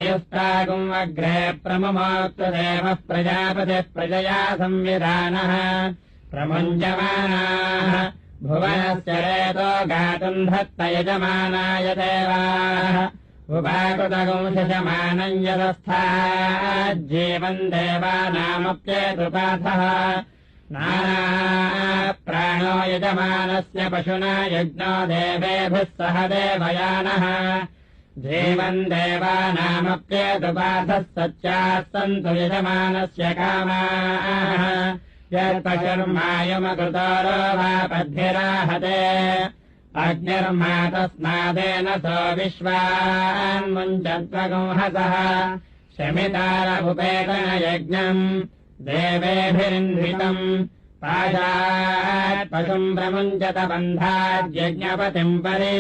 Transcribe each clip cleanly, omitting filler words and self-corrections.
यस्तागुम् अग्रे प्रमुमोक्तदेवः प्रजापतिः प्रजया संविधानः प्रमुञ्जमानाः भुवनस्य रेतो गातुम् धत्त यजमानाय देवाः उपाकृतगुंशमानम् यदस्थाज्जीवम् देवानामप्येतुपाथः नानाप्राणो यजमानस्य पशुना यज्ञो देवेभिः सह देवयानः जीवन् देवानामप्येतुपाथः सत्याः सन्तु यजमानस्य कामाः यत्पशुर्मायुमकृतोरो वा पद्भिराहते अग्निर्मा तस्मादेन सो विश्वान्मुञ्चत्वगुंहसः शमितारमुपेतनयज्ञम् देवेभिरिन्धितम् पाशात् पशुम् प्रमुञ्चत बन्धाद्यज्ञपतिम् परि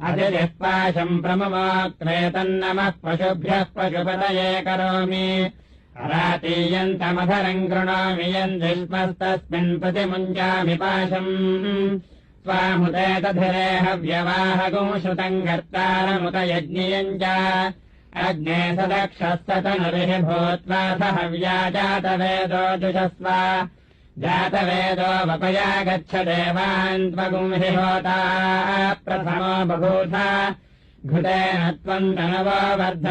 अतिथिः पाशम् प्रमुमोक्त्रेतन्नमः पशुभ्यः पशुपतये करोमि अरातीयन्तमधरम् कृणोमि यन्दिष्मस्तस्मिन् प्रतिमुञ्चामि पाशम् स्वामुते तधिरे हव्यवाहगुंश्रुतम् कर्तारमुत यज्ञियम् च अग्ने सदक्षस्ततनुरिः भूत्वा स हव्या जातवेदो जुषस्व जातवेदो वपया गच्छ देवान् त्वगुंहि होता प्रथमो बभूथ घृतेन त्वम् तनवो वर्ध